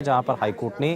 जहां पर हाईकोर्ट ने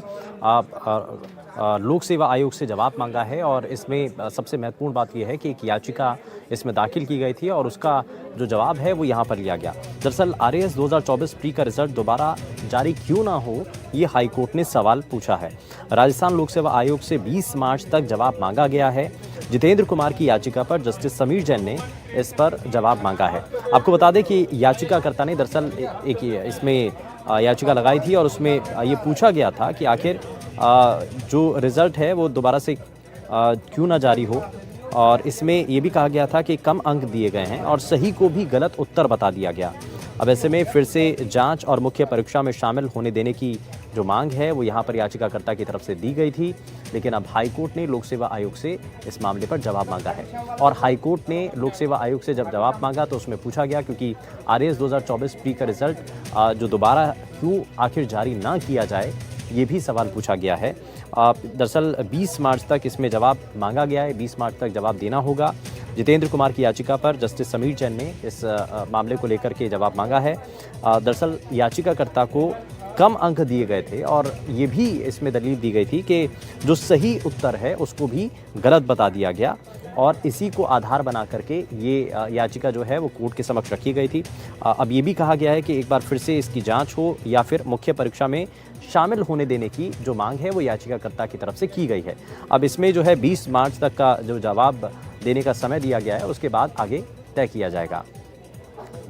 लोक सेवा आयोग से जवाब मांगा है और इसमें सबसे महत्वपूर्ण बात यह है कि एक याचिका इसमें दाखिल की गई थी और उसका जो जवाब है वो यहां पर लिया गया। दरअसल आरएएस 2024 प्री का रिजल्ट दोबारा जारी क्यों ना हो, ये हाईकोर्ट ने सवाल पूछा है। राजस्थान लोक सेवा आयोग से 20 मार्च तक जवाब मांगा गया है। जितेंद्र कुमार की याचिका पर जस्टिस समीर जैन ने इस पर जवाब मांगा है। आपको बता दें कि याचिकाकर्ता ने दरअसल एक इसमें याचिका लगाई थी और उसमें ये पूछा गया था कि आखिर जो रिजल्ट है वो दोबारा से क्यों ना जारी हो, और इसमें ये भी कहा गया था कि कम अंक दिए गए हैं और सही को भी गलत उत्तर बता दिया गया। अब ऐसे में फिर से जांच और मुख्य परीक्षा में शामिल होने देने की जो मांग है वो यहाँ पर याचिकाकर्ता की तरफ से दी गई थी, लेकिन अब हाईकोर्ट ने लोक सेवा आयोग से इस मामले पर जवाब मांगा है। और हाईकोर्ट ने लोक सेवा आयोग से जब जवाब मांगा तो उसमें पूछा गया क्योंकि आरएएस 2024 प्री का रिजल्ट जो दोबारा क्यों आखिर जारी ना किया जाए, ये भी सवाल पूछा गया है। दरअसल 20 मार्च तक इसमें जवाब मांगा गया है, 20 मार्च तक जवाब देना होगा। जितेंद्र कुमार की याचिका पर जस्टिस समीर जैन ने इस मामले को लेकर के जवाब मांगा है। दरअसल याचिकाकर्ता को कम अंक दिए गए थे और ये भी इसमें दलील दी गई थी कि जो सही उत्तर है उसको भी गलत बता दिया गया, और इसी को आधार बना करके ये याचिका जो है वो कोर्ट के समक्ष रखी गई थी। अब ये भी कहा गया है कि एक बार फिर से इसकी जांच हो या फिर मुख्य परीक्षा में शामिल होने देने की जो मांग है वो याचिकाकर्ता की तरफ से की गई है। अब इसमें जो है 20 मार्च तक का जो जवाब देने का समय दिया गया है उसके बाद आगे तय किया जाएगा।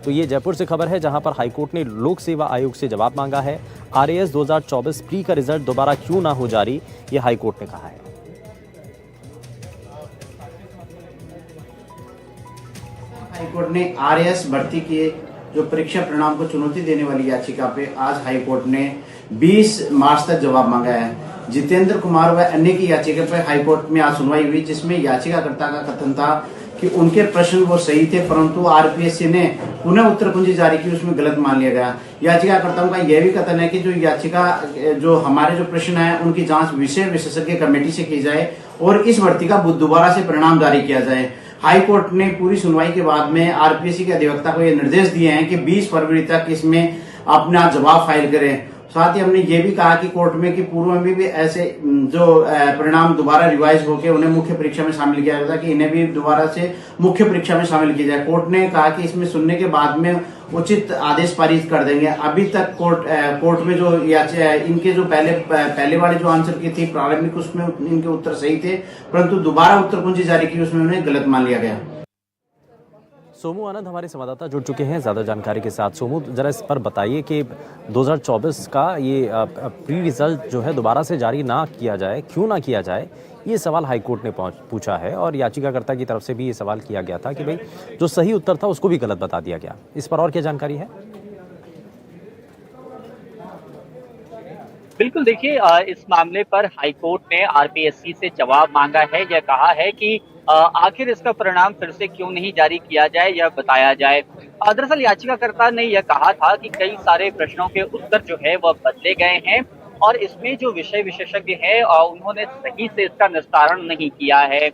तो ये जयपुर से खबर है जहां पर हाईकोर्ट ने लोक सेवा आयोग से जवाब मांगा है। आरएएस 2024 प्री का रिजल्ट दोबारा क्यों ना हो जारी, ये हाईकोर्ट ने कहा है। हाईकोर्ट ने आरएएस भर्ती के जो परीक्षा परिणाम को चुनौती देने वाली याचिका पे आज हाईकोर्ट ने 20 मार्च तक जवाब मांगा है। जितेंद्र कुमार व अन्य की याचिका पर हाईकोर्ट में आज सुनवाई हुई, जिसमें याचिकाकर्ता का कथन था कि उनके प्रश्न वो सही थे, परंतु आरपीएससी ने पुनः उत्तर कुंजी जारी की, उसमें गलत मान लिया गया। याचिकाकर्ताओं का यह भी कथन है कि जो हमारे जो प्रश्न है उनकी जांच विषय विशेषज्ञ कमेटी से की जाए और इस भर्ती का दोबारा से परिणाम जारी किया जाए। हाईकोर्ट ने पूरी सुनवाई के बाद में आरपीएससी के अधिवक्ता को यह निर्देश दिए हैं कि 20 फरवरी तक इसमें अपना जवाब फाइल करें। साथ ही हमने ये भी कहा कि कोर्ट में कि पूर्व में भी ऐसे जो परिणाम दोबारा रिवाइज होकर उन्हें मुख्य परीक्षा में शामिल किया गया था कि इन्हें भी दोबारा से मुख्य परीक्षा में शामिल किया जाए। कोर्ट ने कहा कि इसमें सुनने के बाद में उचित आदेश पारित कर देंगे। अभी तक कोर्ट में जो इनके जो पहले वाले जो आंसर की थी प्रारंभिक, उसमें इनके उत्तर सही थे, परंतु दोबारा उत्तर कुंजी जारी की उसमें उन्हें गलत मान लिया गया। सोमू आनंद हमारे संवाददाता जुड़ चुके हैं ज्यादा जानकारी के साथ। सोमू, जरा इस पर बताइए कि 2024 का ये प्री रिजल्ट जो है दोबारा से जारी ना किया जाए, क्यों ना किया जाए, ये सवाल हाईकोर्ट ने पूछा है और याचिकाकर्ता की तरफ से भी ये सवाल किया गया था कि भाई जो सही उत्तर था उसको भी गलत बता दिया गया। इस पर और क्या जानकारी है? बिल्कुल, देखिए इस मामले पर हाईकोर्ट ने आरपीएससी से जवाब मांगा है। यह कहा है कि आखिर इसका परिणाम फिर से क्यों नहीं जारी किया जाए, यह बताया जाए। दरअसल याचिकाकर्ता ने यह कहा था कि कई सारे प्रश्नों के उत्तर जो है वह बदले गए हैं और इसमें जो विषय विशेषज्ञ है उन्होंने सही से इसका निस्तारण नहीं किया है।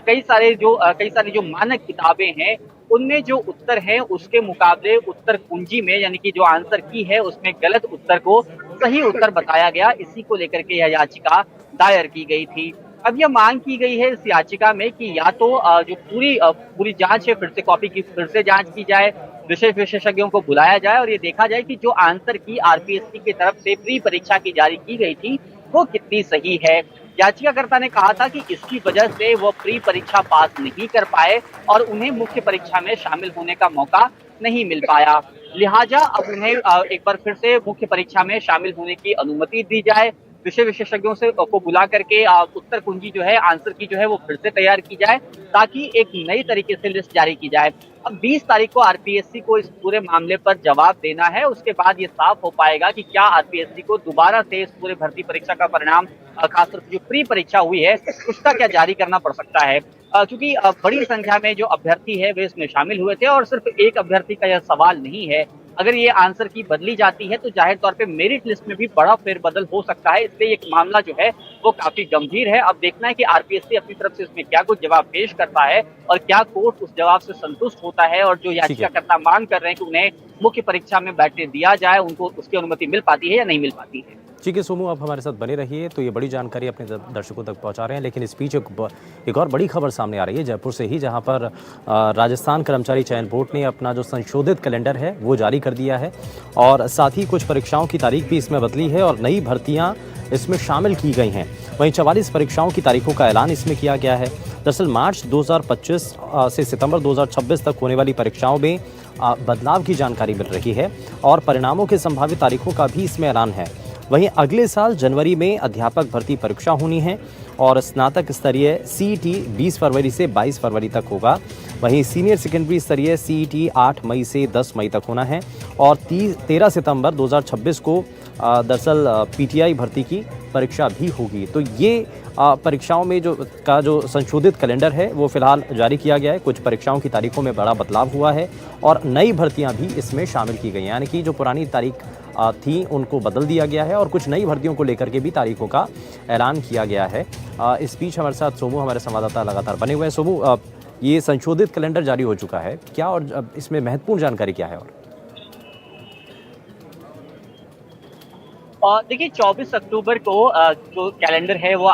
कई सारी जो मानक किताबें हैं उनमें जो उत्तर है उसके मुकाबले उत्तर कुंजी में यानी कि जो आंसर की है उसमें गलत उत्तर को सही उत्तर बताया गया। इसी को लेकर के यह याचिका दायर की गई थी। अब यह मांग की गई है इस याचिका में कि या तो जो पूरी जांच है फिर से कॉपी की फिर से जांच की जाए, विषय विशेषज्ञों को बुलाया जाए और ये देखा जाए कि जो आंसर की आरपीएससी की तरफ से प्री परीक्षा की जारी की गई थी वो कितनी सही है। याचिकाकर्ता ने कहा था कि इसकी वजह से वो प्री परीक्षा पास नहीं कर पाए और उन्हें मुख्य परीक्षा में शामिल होने का मौका नहीं मिल पाया। लिहाजा अब उन्हें एक बार फिर से मुख्य परीक्षा में शामिल होने की अनुमति दी जाए, विषय विशेषज्ञों को बुला करके उत्तर कुंजी जो है आंसर की जो है वो फिर से तैयार की जाए ताकि एक नई तरीके से लिस्ट जारी की जाए। अब 20 तारीख को आरपीएससी को इस पूरे मामले पर जवाब देना है। उसके बाद ये साफ हो पाएगा कि क्या आरपीएससी को दोबारा से इस पूरे भर्ती परीक्षा का परिणाम खासकर जो प्री परीक्षा हुई है उसका क्या जारी करना पड़ सकता है, क्योंकि बड़ी संख्या में जो अभ्यर्थी है वे इसमें शामिल हुए थे और सिर्फ एक अभ्यर्थी का यह सवाल नहीं है। अगर ये आंसर की बदली जाती है तो जाहिर तौर पे मेरिट लिस्ट में भी बड़ा फेरबदल हो सकता है। इसलिए एक मामला जो है वो काफी गंभीर है। अब देखना है कि आरपीएससी अपनी तरफ से इसमें क्या कुछ जवाब पेश करता है और क्या कोर्ट उस जवाब से संतुष्ट होता है और जो याचिकाकर्ता मांग कर रहे हैं कि उन्हें मुख्य परीक्षा में बैठने दिया जाए, उनको उसकी अनुमति मिल पाती है या नहीं मिल पाती है। ठीक है सोमू, आप हमारे साथ बने रहिए। तो ये बड़ी जानकारी अपने दर्शकों तक पहुंचा रहे हैं, लेकिन इस बीच एक और बड़ी खबर सामने आ रही है जयपुर से ही, जहां पर राजस्थान कर्मचारी चयन बोर्ड ने अपना जो संशोधित कैलेंडर है वो जारी कर दिया है और साथ ही कुछ परीक्षाओं की तारीख भी इसमें बदली है और नई भर्तियां इसमें शामिल की गई हैं। वहीं 44 परीक्षाओं की तारीखों का ऐलान इसमें किया गया है। दरअसल मार्च 2025 से सितंबर 2026 तक होने वाली परीक्षाओं में बदलाव की जानकारी मिल रही है और परिणामों की संभावित तारीखों का भी इसमें ऐलान है। वहीं अगले साल जनवरी में अध्यापक भर्ती परीक्षा होनी है और स्नातक स्तरीय सीईटी 20 फरवरी से 22 फरवरी तक होगा। वहीं सीनियर सेकेंडरी स्तरीय सीईटी 8 मई से 10 मई तक होना है और 13 सितंबर 2026 को दरअसल पीटीआई भर्ती की परीक्षा भी होगी। तो ये परीक्षाओं में जो संशोधित कैलेंडर है वो फिलहाल जारी किया गया है। कुछ परीक्षाओं की तारीखों में बड़ा बदलाव हुआ है और नई भर्तियां भी इसमें शामिल की गई हैं, यानी कि जो पुरानी तारीख थी उनको बदल दिया गया है और कुछ नई भर्तियों को लेकर के भी तारीखों का ऐलान किया गया है। इस बीच हमारे साथ सोमू, हमारे संवाददाता लगातार बने हुए हैं। सोमू, ये संशोधित कैलेंडर जारी हो चुका है क्या और इसमें महत्वपूर्ण जानकारी क्या है? और देखिए 24 अक्टूबर को जो कैलेंडर है वो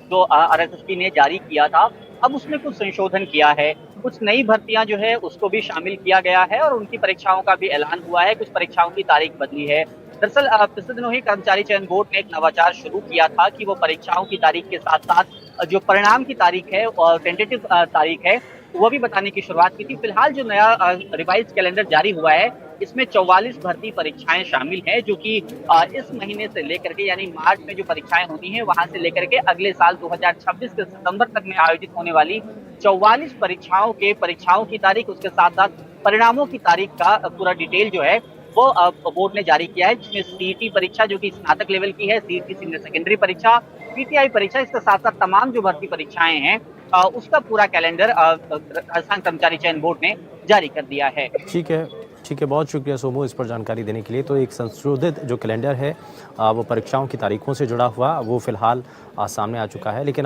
जो आरएसएसपी ने जारी किया था, अब उसमें कुछ संशोधन किया है। कुछ नई भर्तियां जो है उसको भी शामिल किया गया है और उनकी परीक्षाओं का भी ऐलान हुआ है। कुछ परीक्षाओं की तारीख बदली है। दरअसल पिछले दिनों ही कर्मचारी चयन बोर्ड ने एक नवाचार शुरू किया था कि वो परीक्षाओं की तारीख के साथ साथ जो परिणाम की तारीख है और टेंटेटिव तारीख है वो भी बताने की शुरुआत की थी। फिलहाल जो नया रिवाइज कैलेंडर जारी हुआ है इसमें 44 भर्ती परीक्षाएं शामिल हैं, जो कि इस महीने से लेकर के यानी मार्च में जो परीक्षाएं होनी है वहां से लेकर के अगले साल 2026 के सितंबर तक में आयोजित होने वाली 44 परीक्षाओं की तारीख, उसके साथ साथ परिणामों की तारीख का पूरा डिटेल जो है वो बोर्ड ने जारी किया है, जिसमें सीईटी परीक्षा जो कि स्नातक लेवल की है, सीईटी सीनियर सेकेंडरी परीक्षा, पीटीआई परीक्षा, इसके साथ साथ तमाम जो भर्ती परीक्षाएं हैं उसका पूरा कैलेंडर राजस्थान कर्मचारी चयन बोर्ड ने जारी कर दिया है। ठीक है, बहुत शुक्रिया सोमू इस पर जानकारी देने के लिए। तो एक संशोधित जो कैलेंडर है वो परीक्षाओं की तारीखों से जुड़ा हुआ वो फिलहाल सामने आ चुका है, लेकिन अब